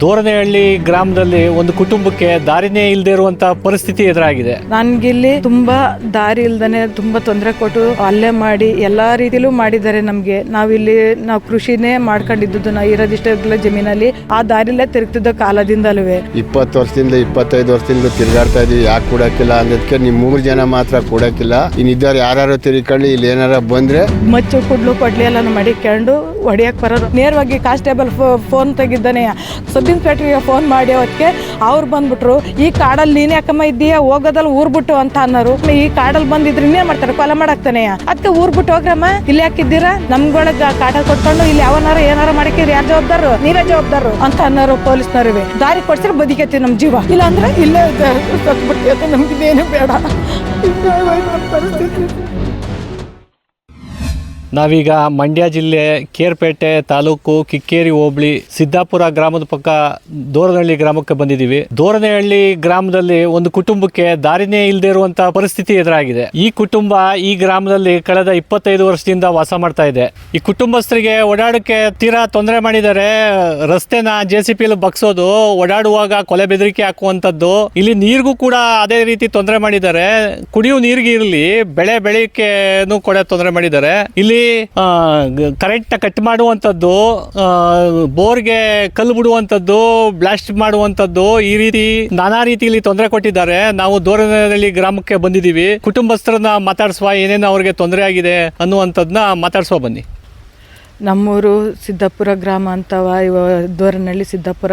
ದೋರನೆಹಳ್ಳಿ ಗ್ರಾಮದಲ್ಲಿ ಒಂದು ಕುಟುಂಬಕ್ಕೆ ದಾರಿನೇ ಇಲ್ಲದೆ ಇರುವಂತ ಪರಿಸ್ಥಿತಿ ಎದುರಾಗಿದೆ. ನನ್ಗಿಲ್ಲಿ ತುಂಬಾ ದಾರಿ ಇಲ್ದಾನೆ ತುಂಬಾ ತೊಂದರೆ ಕೊಟ್ಟು ಅಲ್ಲೇ ಮಾಡಿ ಎಲ್ಲಾ ರೀತಿಲೂ ಮಾಡಿದ್ದಾರೆ ನಮ್ಗೆ. ನಾವು ಕೃಷಿನೇ ಮಾಡ್ಕೊಂಡಿದ್ದು ನಾವು ಇರೋದಿಷ್ಟ ಜಮೀನಲ್ಲಿ ಆ ದಾರಿಲೇ ತಿರುಗ್ತಿದ್ದ ಕಾಲದಿಂದಲೂ 20 ವರ್ಷದಿಂದ 25 ವರ್ಷದಿಂದ ತಿರುಗಾಡ್ತಾ ಇದೀವಿ. ಯಾಕೆ ಕೊಡಕ್ಕಿಲ್ಲ ಅನ್ನೋದಕ್ಕೆ ನಿಮ್ 3 ಜನ ಮಾತ್ರ ಕೊಡಕ್ಕಿಲ್ಲ. ಇನ್ನಿದ್ದವ್ರು ಯಾರು ತಿರುಗಿಕೊಂಡು ಇಲ್ಲಿ ಏನಾರ ಬಂದ್ರೆ ಮಚ್ಚು ಕುಡ್ಲು ಕೊಡ್ಲಿ ಎಲ್ಲ ಮಡಿಕೊಂಡು ಹೊಡಿಯಕ್ ಬರೋದು. ನೇರವಾಗಿ ಕಾನ್ಸ್ಟೇಬಲ್ ಫೋನ್ ತೆಗಿದ್ದಾನೆ, ಸಬ್ ಇನ್ಸ್ಪೆಕ್ಟರ್ಗೆ ಫೋನ್ ಮಾಡಿ ಅವಕ್ಕೆ ಅವ್ರು ಬಂದ್ಬಿಟ್ರು, ಈ ಕಾಡಲ್ಲಿ ನೀನೇ ಯಾಕಮ್ಮ ಇದ್ದೀಯಾ, ಹೋಗೋದಲ್ಲಿ ಊರ್ ಬಿಟ್ಟು ಅಂತ ಅನ್ನೋರು. ಈ ಕಾಡಲ್ಲಿ ಬಂದಿದ್ರೆ ಇನ್ನೇ ಮಾಡ್ತಾರೆ, ಕೊಲೆ ಮಾಡಾಕ್ತಾನೆ. ಅದಕ್ಕೆ ಊರ್ ಬಿಟ್ಟು ಹೋಗ್ರಮ್ಮ, ಇಲ್ಲಿ ಯಾಕಿದ್ದೀರಾ, ನಮ್ಗೊಳಗ ಕಾಡ ಕೊಟ್ಕೊಂಡು ಇಲ್ಲಿ ಯಾವನಾರ ಏನಾರ ಮಾಡಕ್ಕಿರಿ, ಯಾರು ಜವಾಬ್ದಾರು, ನೀವೇ ಜವಾಬ್ದಾರು ಅಂತ ಅನ್ನೋರು ಪೊಲೀಸ್ನವ್ರಿಗೆ. ದಾರಿ ಕೊಡ್ಸಿದ್ರೆ ಬದುಕೈತಿ ನಮ್ ಜೀವ, ಇಲ್ಲ ಅಂದ್ರೆ ಇಲ್ಲೇ ಸತ್ಬಿಡ್ತೀವಿ, ನಮ್ಗಿದೇನು ಬೇಡ. ಪರಿಸ್ಥಿತಿ. ನಾವೀಗ ಮಂಡ್ಯ ಜಿಲ್ಲೆ ಕೇರ್ಪೇಟೆ ತಾಲೂಕು ಕಿಕ್ಕೇರಿ ಹೋಬಳಿ ಸಿದ್ದಾಪುರ ಗ್ರಾಮದ ಪಕ್ಕ ದೋರನಹಳ್ಳಿ ಗ್ರಾಮಕ್ಕೆ ಬಂದಿದ್ದೀವಿ. ದೋರನಹಳ್ಳಿ ಗ್ರಾಮದಲ್ಲಿ ಒಂದು ಕುಟುಂಬಕ್ಕೆ ದಾರಿನೇ ಇಲ್ಲದೆ ಇರುವಂತ ಪರಿಸ್ಥಿತಿ ಎದುರಾಗಿದೆ. ಈ ಕುಟುಂಬ ಈ ಗ್ರಾಮದಲ್ಲಿ ಕಳೆದ 25 ವರ್ಷದಿಂದ ವಾಸ ಮಾಡ್ತಾ ಇದೆ. ಈ ಕುಟುಂಬಸ್ಥರಿಗೆ ಓಡಾಡಕ್ಕೆ ತೀರಾ ತೊಂದರೆ ಮಾಡಿದ್ದಾರೆ. ರಸ್ತೆನ JCP ಬಗ್ಸೋದು, ಓಡಾಡುವಾಗ ಕೊಲೆ ಬೆದರಿಕೆ ಹಾಕುವಂಥದ್ದು. ಇಲ್ಲಿ ನೀರಿಗೂ ಕೂಡ ಅದೇ ರೀತಿ ತೊಂದರೆ ಮಾಡಿದ್ದಾರೆ. ಕುಡಿಯುವ ನೀರಿಗೆ ಇರಲಿ, ಬೆಳೆಯಕ್ಕೇನು ಕೂಡ ತೊಂದರೆ ಮಾಡಿದ್ದಾರೆ. ಇಲ್ಲಿ ಕರೆಂಟ್ ಕಟ್ ಮಾಡುವಂಥದ್ದು, ಬೋರ್ಗೆ ಕಲ್ಲು ಬಿಡುವಂಥದ್ದು, ಬ್ಲಾಸ್ಟ್ ಮಾಡುವಂಥದ್ದು, ಈ ರೀತಿ ನಾನಾ ರೀತಿಯಲ್ಲಿ ತೊಂದರೆ ಕೊಟ್ಟಿದ್ದಾರೆ. ನಾವು ದೋರನಹಳ್ಳಿ ಗ್ರಾಮಕ್ಕೆ ಬಂದಿದ್ದೀವಿ. ಕುಟುಂಬಸ್ಥರನ್ನ ಮಾತಾಡಿಸುವ, ಏನೇನು ಅವ್ರಿಗೆ ತೊಂದರೆ ಆಗಿದೆ ಅನ್ನುವಂಥದ್ದನ್ನ ಮಾತಾಡಿಸುವ ಬನ್ನಿ. ನಮ್ಮೂರು ಸಿದ್ದಾಪುರ ಗ್ರಾಮ ಅಂತವ. ದೋರನಹಳ್ಳಿ ಸಿದ್ದಾಪುರ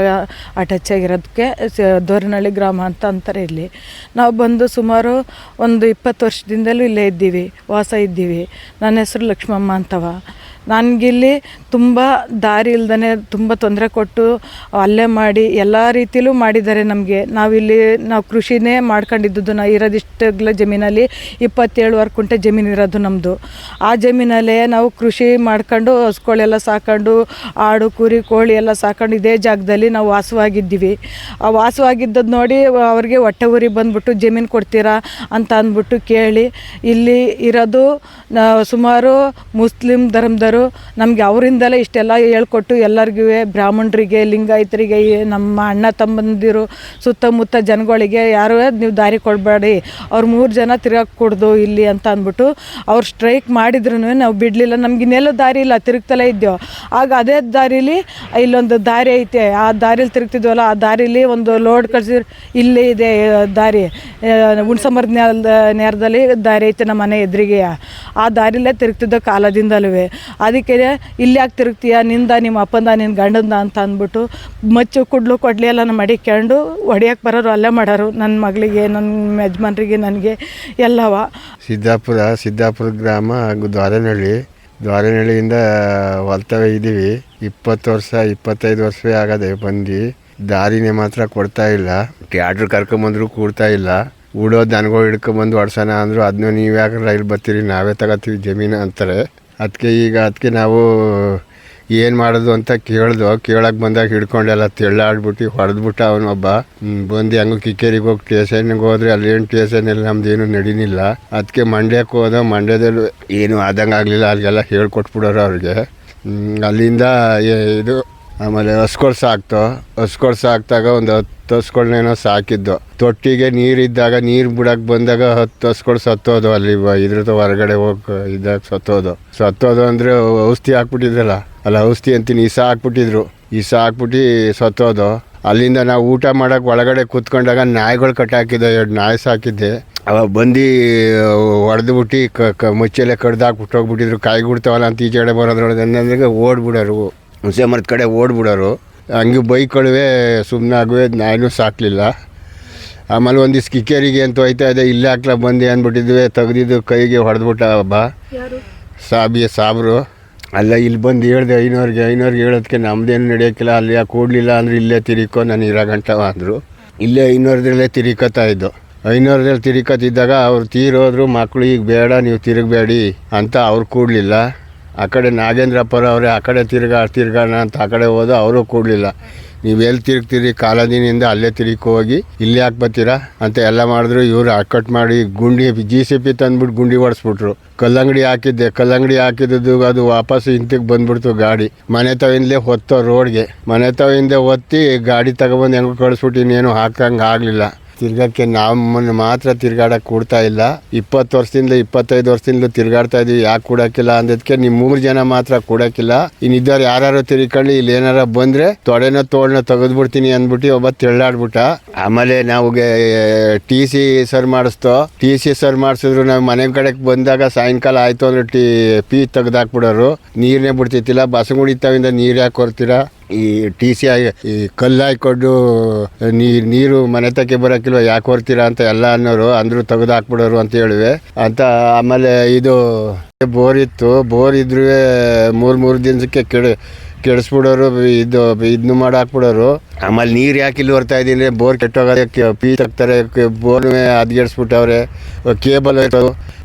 ಅಟ್ಯಾಚ್ ಆಗಿರೋದಕ್ಕೆ ದೋರನಹಳ್ಳಿ ಗ್ರಾಮ ಅಂತ ಅಂತಾರೆ. ಇಲ್ಲಿ ನಾವು ಬಂದು ಸುಮಾರು ಒಂದು 20 ವರ್ಷದಿಂದಲೂ ಇಲ್ಲೇ ಇದ್ದೀವಿ, ವಾಸ ಇದ್ದೀವಿ. ನನ್ನ ಹೆಸರು ಲಕ್ಷ್ಮಮ್ಮ ಅಂತವ. ನನಗಿಲ್ಲಿ ತುಂಬ ದಾರಿ ಇಲ್ದಾನೆ ತುಂಬ ತೊಂದರೆ ಕೊಟ್ಟು ಅಲ್ಲೇ ಮಾಡಿ ಎಲ್ಲ ರೀತಿಲೂ ಮಾಡಿದ್ದಾರೆ ನಮಗೆ. ನಾವು ಕೃಷಿನೇ ಮಾಡ್ಕೊಂಡಿದ್ದು. ನಾವು ಇರೋದಿಷ್ಟ ಜಮೀನಲ್ಲಿ 27 ಕುಂಟೆ ಜಮೀನು ಇರೋದು ನಮ್ಮದು. ಆ ಜಮೀನಲ್ಲೇ ನಾವು ಕೃಷಿ ಮಾಡ್ಕೊಂಡು ಹಸುಗಳೆಲ್ಲ ಸಾಕೊಂಡು, ಆಡು ಕುರಿ ಕೋಳಿ ಎಲ್ಲ ಸಾಕೊಂಡು ಇದೇ ಜಾಗದಲ್ಲಿ ನಾವು ವಾಸವಾಗಿದ್ದೀವಿ. ಆ ವಾಸವಾಗಿದ್ದದ್ದು ನೋಡಿ ಅವ್ರಿಗೆ ಹೊಟ್ಟೆ ಉರಿ ಬಂದ್ಬಿಟ್ಟು ಜಮೀನು ಕೊಡ್ತೀರಾ ಅಂತ ಅಂದ್ಬಿಟ್ಟು ಕೇಳಿ ಇಲ್ಲಿ ಇರೋದು ಸುಮಾರು ಮುಸ್ಲಿಂ ಧರ್ಮದವರು ನಮಗೆ ಅವರಿಂದಲೇ ಇಷ್ಟೆಲ್ಲ ಹೇಳ್ಕೊಟ್ಟು ಎಲ್ಲರಿಗೂ, ಬ್ರಾಹ್ಮಣರಿಗೆ, ಲಿಂಗಾಯತರಿಗೆ, ನಮ್ಮ ಅಣ್ಣ ತಮ್ಮಂದಿರು ಸುತ್ತಮುತ್ತ ಜನಗಳಿಗೆ ಯಾರು ನೀವು ದಾರಿ ಕೊಡಬೇಡಿ, ಅವ್ರು 3 ಜನ ತಿರುಗಕ್ಕೆ ಕೊಡ್ದು ಇಲ್ಲಿ ಅಂತ ಅಂದ್ಬಿಟ್ಟು ಅವ್ರು ಸ್ಟ್ರೈಕ್ ಮಾಡಿದ್ರು ನಾವು ಬಿಡಲಿಲ್ಲ. ನಮ್ಗೆ ಇನ್ನೆಲ್ಲೂ ದಾರಿ ಇಲ್ಲ, ತಿರುಗ್ತಲೇ ಇದ್ದೆವು. ಆಗ ಅದೇ ದಾರಿಲಿ ಇಲ್ಲೊಂದು ದಾರಿ ಐತೆ, ಆ ದಾರಿಲಿ ತಿರುಗ್ತಿದ್ವಲ್ಲ, ಆ ದಾರಿಲಿ ಒಂದು ಲೋಡ್ ಕಳಿಸಿದ್ರು. ಇಲ್ಲೇ ಇದೆ ದಾರಿ, ಹುಣ್ಸಮರದ ನೇರದಲ್ಲಿ ದಾರಿ ಐತೆ ನಮ್ಮ ಮನೆ ಎದುರಿಗೆ. ಆ ದಾರಿಲೇ ತಿರುಗ್ತಿದ್ದ ಕಾಲದಿಂದಲೂ. ಅದಕ್ಕೆ ಇಲ್ಲಿ ಯಾಕೆ ತಿರುಗ್ತೀಯ, ನಿಂದ ನಿಮ್ಮ ಅಪ್ಪಂದ ನಿನ್ನ ಗಂಡಂದ ಅಂತ ಅಂದ್ಬಿಟ್ಟು ಮಚ್ಚು ಕುಡ್ಲು ಕೊಡ್ಲಿ ಎಲ್ಲ ಮಡಿಕೊಂಡು ಹೊಡಿಯಕ್ಕೆ ಬರೋರು ಅಲ್ಲೇ ಮಾಡೋರು. ನನ್ನ ಮಗಳಿಗೆ, ನನ್ನ ಯಜಮಾನ್ರಿಗೆ, ನನಗೆ ಎಲ್ಲವ. ಸಿದ್ದಾಪುರ ಗ್ರಾಮ ದ್ವಾರನಹಳ್ಳಿಯಿಂದ ಹೊಲ್ತವೇ ಇದ್ದೀವಿ. 20 ವರ್ಷ 25 ವರ್ಷವೇ ಆಗದೆ ಬಂದು. ದಾರಿನೇ ಮಾತ್ರ ಕೊಡ್ತಾ ಇಲ್ಲ. ಟ್ಯಾಟ್ರ್ ಕರ್ಕೊಂಬಂದ್ರು ಕೂಡ್ತಾ ಇಲ್ಲ. ಉಡೋ ದನಗಳು ಹಿಡ್ಕೊಂಬಂದು ಹೊಡ್ಸೋಣ ಅಂದರು, ಅದನ್ನ ನೀವು ಯಾಕೆ ರೈಲ್ ಬರ್ತೀರಿ, ನಾವೇ ತಗೋತೀವಿ ಜಮೀನು ಅಂತಾರೆ. ಅದಕ್ಕೆ ನಾವು ಏನು ಮಾಡೋದು ಅಂತ ಕೇಳಕ್ಕೆ ಬಂದಾಗ ಹಿಡ್ಕೊಂಡೆಲ್ಲ ತೆಳ್ಳಾಡ್ಬಿಟ್ಟು ಹೊಡೆದ್ಬಿಟ್ಟು ಅವನೊಬ್ಬ ಬಂದು ಹೆಂಗೋ ಕಿಕ್ಕೇರಿಗೆ ಹೋಗಿ ಸ್ಟೇಷನ್ಗೆ ಹೋದ್ರೆ ಅಲ್ಲೇನು ಸ್ಟೇಷನಲ್ಲಿ ನಮ್ದೇನು ನಡೀನಿಲ್ಲ. ಅದಕ್ಕೆ ಮಂಡ್ಯಕ್ಕೆ ಹೋದ. ಮಂಡ್ಯದಲ್ಲಿ ಏನು ಆದಂಗೆ ಆಗಲಿಲ್ಲ, ಅಲ್ಲಿಗೆಲ್ಲ ಹೇಳ್ಕೊಟ್ಬಿಡೋರು ಅವ್ರಿಗೆ. ಅಲ್ಲಿಂದ ಇದು ಆಮೇಲೆ ಹಸ್ಗಳು ಸಾಕ್ತಾಗ ಒಂದು 10 ಹಸ್ಗಳನ್ನೇನೋ ಸಾಕಿದ್ದು. ತೊಟ್ಟಿಗೆ ನೀರಿದ್ದಾಗ, ನೀರು ಬಿಡಕ್ಕೆ ಬಂದಾಗ 10 ಹಸ್ಗಳು ಸತ್ತೋದು. ಅಲ್ಲಿ ಇದ್ರದ್ದು ಹೊರಗಡೆ ಹೋಗಿ ಇದ್ದಾಗ ಸತ್ತೋದು ಅಂದರೆ ಔಷಧಿ ಹಾಕ್ಬಿಟ್ಟಿದ್ರಲ್ಲ, ಔಷಧಿ ಅಂತೀನಿ, ಇಸ ಹಾಕ್ಬಿಟ್ಟು ಸತ್ತೋದು. ಅಲ್ಲಿಂದ ನಾವು ಊಟ ಮಾಡೋಕೆ ಒಳಗಡೆ ಕೂತ್ಕೊಂಡಾಗ ನಾಯಿಗಳು ಕಟ್ಟಾಕಿದ್ದೆ, 2 ನಾಯಿ ಸಾಕಿದ್ದೆ. ಅವಾಗ ಬಂದು ಹೊಡೆದ್ಬಿಟ್ಟು ಮುಚ್ಚೆಲೆ ಕಡ್ದಾಕ್ಬಿಟ್ಟು ಹೋಗ್ಬಿಟ್ಟಿದ್ರು. ಕಾಯಿ ಗುಡ್ತಾವಲ್ಲ ಅಂತ ಈಚೆಡೆ ಬರೋದ್ರೊಳಗೆ ಅಂದ್ರೆ ಓಡ್ಬಿಡೋರು, ಹುಣಸೆ ಮರದ ಕಡೆ ಓಡ್ಬಿಡೋರು. ಹಂಗೆ ಬೈಕಳುವೆ ಸುಮ್ಮನೆ ಆಗುವೆ, ನಾಯಿನೂ ಸಾಕಲಿಲ್ಲ. ಆಮೇಲೆ ಒಂದಿವ್ಸ ಕಿಕ್ಕೇರಿಗೆ ಅಂತ ಹೋಯ್ತಾ ಇದೆ, ಇಲ್ಲೇ ಹಾಕ್ಲ ಬಂದು ಅಂದ್ಬಿಟ್ಟಿದ್ವಿ. ತೆಗ್ದಿದ್ದು ಕೈಗೆ ಹೊಡೆದ್ಬಿಟ್ಟ ಒಬ್ಬ ಸಾಬ್ರು. ಅಲ್ಲ ಇಲ್ಲಿ ಬಂದು ಹೇಳ್ದೆ ಐನೋರ್ಗೆ ಹೇಳೋದಕ್ಕೆ ನಮ್ಮದೇನು ನಡೆಯೋಕ್ಕಿಲ್ಲ, ಅಲ್ಲಿ ಯಾಕೆ ಕೂಡಲಿಲ್ಲ ಅಂದರೆ ಇಲ್ಲೇ ತಿರಿಕೋ, ನಾನು ಇರೋ ಗಂಟವ ಅಂದರು. ಇಲ್ಲೇ 500 ತಿರಿಕತ್ತಾ ಇದ್ದು. 500 ತಿರಿಕತ್ತಿದ್ದಾಗ ಅವ್ರು ತೀರೋದ್ರು. ಮಕ್ಕಳು ಈಗ ಬೇಡ, ನೀವು ತಿರುಗಬೇಡಿ ಅಂತ ಅವ್ರು ಕೂಡಲಿಲ್ಲ. ಆ ಕಡೆ ನಾಗೇಂದ್ರಪ್ಪರ ಅವರೇ ಆ ಕಡೆ ತಿರ್ಗಾಣ ಅಂತ ಆ ಕಡೆ ಹೋದ, ಅವರು ಕೂಡಲಿಲ್ಲ. ನೀವು ಎಲ್ಲಿ ತಿರುಗ್ತೀರಿ ಕಾಲದಿನಿಂದ ಅಲ್ಲೇ ತಿರುಗಿ ಹೋಗಿ ಇಲ್ಲಿ ಯಾಕೆ ಬರ್ತೀರಾ ಅಂತ ಎಲ್ಲ ಮಾಡಿದ್ರು. ಇವರು ಅಕ್ಕಟ್ ಮಾಡಿ ಗುಂಡಿ JCB ತಂದ್ಬಿಟ್ಟು ಗುಂಡಿ ಹೊಡೆಸ್ಬಿಟ್ರು. ಕಲ್ಲಂಗಡಿ ಹಾಕಿದ್ದು ಅದು ವಾಪಸ್ ಇಂತಿಗೆ ಬಂದ್ಬಿಡ್ತು ಗಾಡಿ. ಮನೆ ತವಿಂದಲೇ ಹೊತ್ತೋ ರೋಡ್ಗೆ, ಮನೆ ತವಿಂದ ಹೊತ್ತಿ ಗಾಡಿ ತಗೊಬಂದು ಹೆಂಗೆ ಕಳಿಸ್ಬಿಟ್ಟು ಇನ್ನೇನು ಹಾಕಂಗೆ ಆಗಲಿಲ್ಲ. ತಿರ್ಗಕ್ಕೆ ನಮ್ಮನ್ನು ಮಾತ್ರ ತಿರ್ಗಾಡಕ್ಕೆ ಕೊಡ್ತಾ ಇಲ್ಲ. 20 ವರ್ಷದಿಂದ 25 ವರ್ಷದಿಂದ ತಿರ್ಗಾಡ್ತಾ ಇದೀವಿ. ಯಾಕೆ ಕೊಡೋಕ್ಕಿಲ್ಲ ಅಂದದಕ್ಕೆ ನಿಮ್ಮ 3 ಜನ ಮಾತ್ರ ಕೊಡೋಕ್ಕಿಲ್ಲ. ಇನ್ನಿದ್ದವ್ರು ಯಾರು ತಿರ್ಕೊಂಡು ಇಲ್ಲಿ ಏನಾರ ಬಂದರೆ ತೋಳನ್ನ ತೆಗೆದ್ಬಿಡ್ತೀನಿ ಅಂದ್ಬಿಟ್ಟು ಒಬ್ಬ ತೆಳ್ಳಾಡ್ಬಿಟ್ಟ. ಆಮೇಲೆ ನಾವು TC ಸರ್ ಮಾಡಿಸ್ತೋ. TC ಸರ್ ಮಾಡಿಸಿದ್ರು ನಾವು ಮನೆ ಕಡೆಗೆ ಬಂದಾಗ ಸಾಯಂಕಾಲ ಆಯಿತು ಅಂದರೆ ಪೀ ತೆಗ್ದಾಕ್ಬಿಡೋರು. ನೀರನ್ನೇ ಬಿಡ್ತಿತ್ತಿಲ್ಲ. ಬಸಗುಡಿ ತವಿಂದ ನೀರು ಯಾಕೆ ಕೊಡ್ತೀರಾ, ಈ TC ಈ ಕಲ್ಲು ಹಾಕ್ಕೊಂಡು ನೀರು ಮನೆ ತಕ್ಕೆ ಬರೋಕ್ಕಿಲ್ವ ಯಾಕೆ ಹೊರ್ತೀರಾ ಅಂತ ಎಲ್ಲ ಅನ್ನೋರು. ಅಂದರು ತೆಗೆದು ಹಾಕ್ಬಿಡೋರು ಅಂತ ಹೇಳಿವೆ ಅಂತ. ಆಮೇಲೆ ಇದು ಬೋರ್ ಇತ್ತು. ಬೋರ್ ಇದ್ರೂ 3 ದಿನಕ್ಕೆ ಕೆಡಿಸ್ಬಿಡೋರು. ಇದನ್ನು ಮಾಡಿ ಹಾಕ್ಬಿಡೋರು. ಆಮೇಲೆ ನೀರು ಯಾಕೆ ಇಲ್ಲಿ ಬರ್ತಾ ಇದ್ದೀನಿ, ಬೋರ್ ಕೆಟ್ಟೋಗೋದಕ್ಕೆ ಪೀ ತೆಗ್ತಾರೆ. ಬೋರ್ನೇ ಅದ್ಗೆಡ್ಸ್ಬಿಟ್ಟವ್ರೆ. ಕೇಬಲ್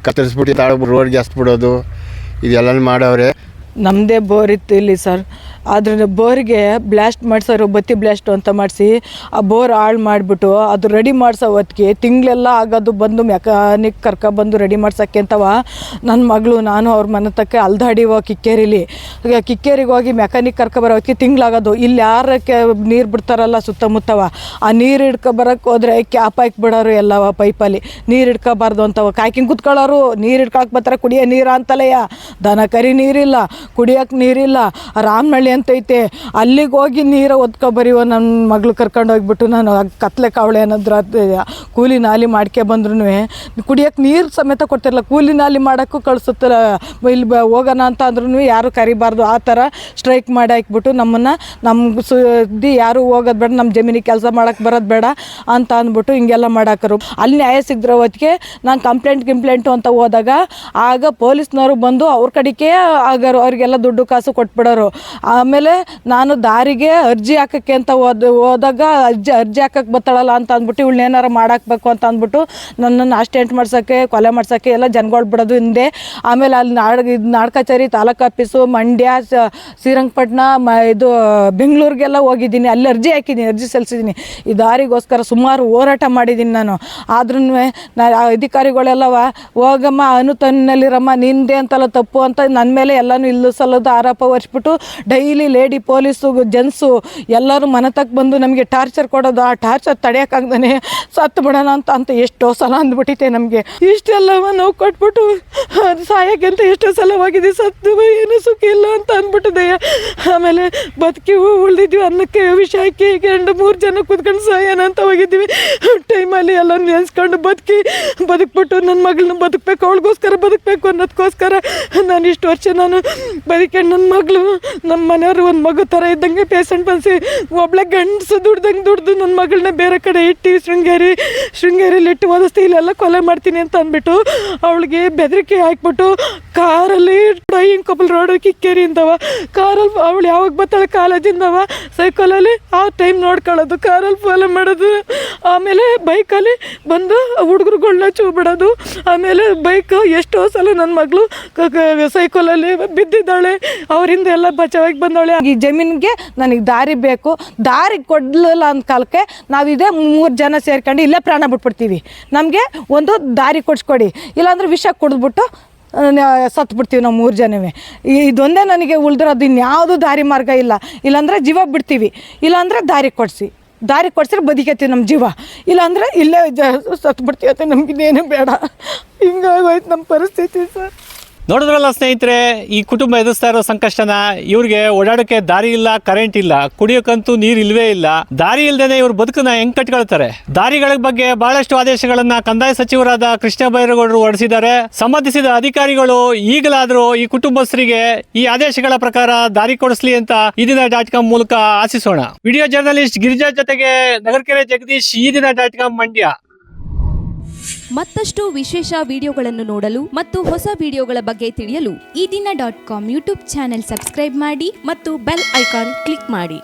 ಕತ್ತರಿಸ್ಬಿಟ್ಟು ತಾಳ್ಬಿಟ್ಟು ರೋಡ್ಗೆ ಹಸ್ಬಿಡೋದು, ಇದೆಲ್ಲ ಮಾಡವ್ರೆ. ನಮ್ಮದೇ ಬೋರ್ ಇತ್ತು ಇಲ್ಲಿ ಸರ್. ಆದರೆ ಬೋರಿಗೆ ಬ್ಲಾಸ್ಟ್ ಮಾಡಿಸೋರು, ಬತ್ತಿ ಬ್ಲಾಸ್ಟು ಅಂತ ಮಾಡಿಸಿ ಆ ಬೋರ್ ಹಾಳು ಮಾಡಿಬಿಟ್ಟು ಅದು ರೆಡಿ ಮಾಡಿಸೋ ಹೊತ್ತಿಗೆ ತಿಂಗಳೆಲ್ಲ ಆಗೋದು. ಬಂದು ಮೆಕ್ಯಾನಿಕ್ ಕರ್ಕೊಬಂದು ರೆಡಿ ಮಾಡ್ಸೋಕ್ಕೆ ಅಂತವ ನನ್ನ ಮಗಳು ನಾನು ಅವ್ರ ಮನೆ ತಕ್ಕ ಅಲ್ದಾಡಿ ಕಿಕ್ಕೇರಿಗೆ ಹೋಗಿ ಮೆಕ್ಯಾನಿಕ್ ಕರ್ಕೊಬರೋಕ್ಕೆ ತಿಂಗಳಾಗೋದು. ಇಲ್ಲಿ ಯಾರಕ್ಕೆ ನೀರು ಬಿಡ್ತಾರಲ್ಲ ಸುತ್ತಮುತ್ತವ, ಆ ನೀರು ಹಿಡ್ಕೊಬರೋಕ್ಕೆ ಹೋದ್ರೆ ಕ್ಯಾಪ್ ಹಾಕ್ಬಿಡೋರು ಎಲ್ಲವ ಪೈಪಲ್ಲಿ. ನೀರು ಹಿಡ್ಕೊಬಾರ್ದು ಅಂತವ ಕಾಯ್ಕಿಂಗ್ ಕುತ್ಕೊಳ್ಳೋರು. ನೀರು ಹಿಡ್ಕೊಳಕ್ಕೆ ಬರ್ತಾರೆ, ಕುಡಿಯೋ ನೀರು ಅಂತಲೆಯ. ದನ ಕರಿ ನೀರಿಲ್ಲ, ಕುಡಿಯೋಕ್ಕೆ ನೀರಿಲ್ಲ. ರಾಮನಹಳ್ಳಿ ಅಂತೈತೆ, ಅಲ್ಲಿಗೆ ಹೋಗಿ ನೀರು ಒದ್ಕೊಬರಿವ ನನ್ನ ಮಗಳು ಕರ್ಕೊಂಡು ಹೋಗ್ಬಿಟ್ಟು ನಾನು ಕತ್ಲೆ ಕಾವಳೆ ಏನಾದ್ರು ಕೂಲಿ ನಾಲಿ ಮಾಡ್ಕೆ ಬಂದ್ರೂ ಕುಡಿಯೋಕ್ಕೆ ನೀರು ಸಮೇತ ಕೊಡ್ತಿರಲ್ಲ. ಕೂಲಿ ನಾಲಿ ಮಾಡೋಕ್ಕೂ ಕಳಿಸುತ್ತಲ್ಲ. ಇಲ್ಲಿ ಹೋಗೋಣ ಅಂತ ಅಂದ್ರೂ ಯಾರು ಕರಿಬಾರ್ದು. ಆ ಥರ ಸ್ಟ್ರೈಕ್ ಮಾಡಿ ಹಾಕ್ಬಿಟ್ಟು ನಮ್ಗೆ ಸುದ್ದಿ ಯಾರು ಹೋಗೋದು ಬೇಡ, ನಮ್ಮ ಜಮೀನಿಗೆ ಕೆಲಸ ಮಾಡೋಕ್ಕೆ ಬರೋದು ಬೇಡ ಅಂತ ಅಂದ್ಬಿಟ್ಟು ಹಿಂಗೆಲ್ಲ ಮಾಡಾಕರು. ಅಲ್ಲಿ ನ್ಯಾಯ ಸಿಗದ್ರ ಹೊತ್ತಿಗೆ ನಾನು ಕಂಪ್ಲೇಂಟು ಅಂತ ಹೋದಾಗ ಆಗ ಪೊಲೀಸ್ನವರು ಬಂದು ಅವ್ರ ಕಡೆಗೆ ಆಗರು, ಅವ್ರಿಗೆಲ್ಲ ದುಡ್ಡು ಕಾಸು ಕೊಟ್ಬಿಡೋರು. ಆಮೇಲೆ ನಾನು ದಾರಿಗೆ ಅರ್ಜಿ ಹಾಕೋಕ್ಕೆ ಅಂತ ಹೋದಾಗ ಅರ್ಜಿ ಹಾಕಕ್ಕೆ ಬರ್ತಾಳಲ್ಲ ಅಂತ ಅಂದ್ಬಿಟ್ಟು ಇವಳನ್ನೇನಾರು ಮಾಡಾಕ್ಬೇಕು ಅಂತ ಅಂದ್ಬಿಟ್ಟು ನನ್ನನ್ನು ಅಸ್ಟೆಂಟ್ ಮಾಡ್ಸೋಕ್ಕೆ, ಕೊಲೆ ಮಾಡ್ಸೋಕ್ಕೆ ಎಲ್ಲ ಜನಗಳು ಬಿಡೋದು ಹಿಂದೆ. ಆಮೇಲೆ ಅಲ್ಲಿ ನಾಡ್ಕಚೇರಿ, ತಾಲೂಕು ಆಫೀಸು, ಮಂಡ್ಯ, ಶ್ರೀರಂಗಪಟ್ಟಣ, ಇದು ಬೆಂಗಳೂರಿಗೆಲ್ಲ ಹೋಗಿದ್ದೀನಿ. ಅಲ್ಲಿ ಅರ್ಜಿ ಹಾಕಿದ್ದೀನಿ, ಅರ್ಜಿ ಸಲ್ಲಿಸಿದ್ದೀನಿ. ಈ ದಾರಿಗೋಸ್ಕರ ಸುಮಾರು ಹೋರಾಟ ಮಾಡಿದ್ದೀನಿ ನಾನು. ಆದ್ರೂ ಅಧಿಕಾರಿಗಳೆಲ್ಲವ ಹೋಗಮ್ಮ ಅನುತನ್ನಲ್ಲಿರಮ್ಮ, ನಿಂದೆ ಅಂತಲ್ಲ ತಪ್ಪು ಅಂತ ನನ್ನ ಮೇಲೆ ಎಲ್ಲನೂ ಇಲ್ಲ ಸಲ್ಲದ ಆರೋಪ ಹೊರಿಸ್ಬಿಟ್ಟು ಡೈಲಿ ಲೇಡಿ ಪೊಲೀಸು ಜೆಂಟ್ಸು ಎಲ್ಲರೂ ಮನೆ ತಕ್ಕ ಬಂದು ನಮಗೆ ಟಾರ್ಚರ್ ಕೊಡೋದು. ಆ ಟಾರ್ಚರ್ ತಡೆಯೋಕ್ಕಾಗ್ದೇ ಸತ್ತು ಬಿಡೋಣ ಅಂತ ಎಷ್ಟೋ ಸಲ ಅಂದ್ಬಿಟ್ಟಿದೆ. ನಮಗೆ ಇಷ್ಟೆಲ್ಲವ ನಾವು ಕೊಟ್ಬಿಟ್ಟು ಅದು ಸಾಯಕ್ಕೆ ಅಂತ ಎಷ್ಟೋ ಸಲ ಹೋಗಿದ್ವಿ, ಸತ್ತು ಏನೂ ಸುಖ ಇಲ್ಲ ಅಂತ ಅಂದ್ಬಿಟ್ಟಿದೆ. ಆಮೇಲೆ ಬದುಕಿ ಉಳಿದಿದ್ವಿ, ಅನ್ನಕ್ಕೆ ವಿಷ ಹಾಕಿ 2-3 ಜನ ಕೂತ್ಕೊಂಡು ಸಾಯೋಣ ಅಂತ ಹೋಗಿದ್ವಿ. ಟೈಮಲ್ಲಿ ಎಲ್ಲ ನೆನೆಸ್ಕೊಂಡು ಬದುಕ್ಬಿಟ್ಟು ನನ್ನ ಮಗಳನ್ನ ಬದುಕಬೇಕು, ಅವಳಿಗೋಸ್ಕರ ಬದುಕಬೇಕು ಅನ್ನೋದಕ್ಕೋಸ್ಕರ ನಾನು ಇಷ್ಟು ವರ್ಷ ನಾನು ಬದುಕೊಂಡು ನನ್ನ ಮಗಳು ನಮ್ಮ ಮನೆಯವರು ಒಂದು ಮಗು ಥರ ಇದ್ದಂಗೆ ಪೇಷಂಟ್ ಬಂದು ಒಬ್ಳೆ ಗಂಡಸು ದುಡ್ದು ನನ್ನ ಮಗಳನ್ನ ಬೇರೆ ಕಡೆ ಇಟ್ಟು ಶೃಂಗೇರಿಯಲ್ಲಿ ಇಟ್ಟು ಓದಿಸ್ತಿ ಇಲ್ಲೆಲ್ಲ ಕೊಲೆ ಮಾಡ್ತೀನಿ ಅಂತ ಅಂದ್ಬಿಟ್ಟು ಅವಳಿಗೆ ಬೆದರಿಕೆ ಹಾಕ್ಬಿಟ್ಟು ಕಾರಲ್ಲಿ ಕೊಪ್ಪಲ್ ರೋಡ್ ಕಿಕ್ಕೇರಿಯಿಂದವ ಕಾರಲ್ಲಿ ಅವಳು ಯಾವಾಗ ಬರ್ತಾಳೆ ಕಾಲೇಜಿಂದವ ಸೈಕಲಲ್ಲಿ ಆ ಟೈಮ್ ನೋಡ್ಕೊಳ್ಳೋದು, ಕಾರಲ್ಲಿ ಫಾಲೋ ಮಾಡೋದು. ಆಮೇಲೆ ಬೈಕಲ್ಲಿ ಬಂದು ಹುಡುಗರುಗಳ್ನ ಬಿಡೋದು. ಆಮೇಲೆ ಬೈಕ್ ಎಷ್ಟೋ ಸಲ ನನ್ನ ಮಗಳು ಸೈಕಲಲ್ಲಿ ಬಿದ್ದಿದ್ದಾಳೆ, ಅವರಿಂದ ಎಲ್ಲ ಬಚಾವಾಗಿ ಬಂದವಳೆ. ಈ ಜಮೀನಿಗೆ ನನಗೆ ದಾರಿ ಬೇಕು, ದಾರಿ ಕೊಡಲಿಲ್ಲ ಅಂದ ಕಾಲಕ್ಕೆ ನಾವಿದೆ 3 ಜನ ಸೇರ್ಕೊಂಡು ಇಲ್ಲೇ ಪ್ರಾಣ ಬಿಟ್ಬಿಡ್ತೀವಿ. ನಮಗೆ ಒಂದು ದಾರಿ ಕೊಡಿಸ್ಕೊಡಿ, ಇಲ್ಲಾಂದ್ರೆ ವಿಷ ಕುಡಿದ್ಬಿಟ್ಟು ಸತ್ತು ಬಿಡ್ತೀವಿ ನಾವು 3 ಜನವೇ. ಇದೊಂದೇ ನನಗೆ ಉಳಿದಿರೋದು, ಇನ್ಯಾವುದು ದಾರಿ ಮಾರ್ಗ ಇಲ್ಲ. ಇಲ್ಲಾಂದರೆ ಜೀವ ಬಿಡ್ತೀವಿ, ಇಲ್ಲಾಂದರೆ ದಾರಿ ಕೊಡಿಸಿದ್ರೆ ಬದುಕೈತಿ ನಮ್ಮ ಜೀವ, ಇಲ್ಲಾಂದರೆ ಇಲ್ಲೇ ಸತ್ತು ಬಿಡ್ತೀವಿ ಅಂತ ನಮಗಿನ್ನೇನು ಬೇಡ. ಹಿಂಗಾಗೋಯ್ತು ನಮ್ಮ ಪರಿಸ್ಥಿತಿ ಸರ್. ನೋಡಿದ್ರಲ್ಲ ಸ್ನೇಹಿತರೆ, ಈ ಕುಟುಂಬ ಎದುರಿಸ್ತಾ ಇರೋ ಸಂಕಷ್ಟನ. ಇವ್ರಿಗೆ ಓಡಾಡೋಕ್ಕೆ ದಾರಿ ಇಲ್ಲ, ಕರೆಂಟ್ ಇಲ್ಲ, ಕುಡಿಯೋಕ್ಕಂತೂ ನೀರು ಇಲ್ವೇ ಇಲ್ಲ. ದಾರಿ ಇಲ್ದೇನೆ ಇವ್ರ ಬದುಕನ್ನ ಹೆಂಗ್ ಕಟ್ಕೊಳ್ತಾರೆ? ದಾರಿಗಳ ಬಗ್ಗೆ ಬಹಳಷ್ಟು ಆದೇಶಗಳನ್ನ ಕಂದಾಯ ಸಚಿವರಾದ ಕೃಷ್ಣ ಬೈರೇಗೌಡರು ಹೊರಡಿಸಿದ್ದಾರೆ. ಸಂಬಂಧಿಸಿದ ಅಧಿಕಾರಿಗಳು ಈಗಲಾದರೂ ಈ ಕುಟುಂಬಸ್ಥರಿಗೆ ಈ ಆದೇಶಗಳ ಪ್ರಕಾರ ದಾರಿ ಕೊಡಿಸ್ಲಿ ಅಂತ ಈದಿನ.com ಮೂಲಕ ಆಶಿಸೋಣ. ವಿಡಿಯೋ ಜರ್ನಲಿಸ್ಟ್ ಗಿರಿಜಾ ಜೊತೆಗೆ ನಗರಕೆರೆ ಜಗದೀಶ್, ಈದಿನ.com ಮಂಡ್ಯ. ಮತ್ತಷ್ಟು ವಿಶೇಷ ವಿಡಿಯೋಗಳನ್ನು ನೋಡಲು ಮತ್ತು ಹೊಸ ವಿಡಿಯೋಗಳ ಬಗ್ಗೆ ತಿಳಿಯಲು ಈದಿನ.com ಯೂಟ್ಯೂಬ್ ಚಾನೆಲ್ ಸಬ್ಸ್ಕ್ರೈಬ್ ಮಾಡಿ ಮತ್ತು ಬೆಲ್ ಐಕಾನ್ ಕ್ಲಿಕ್ ಮಾಡಿ.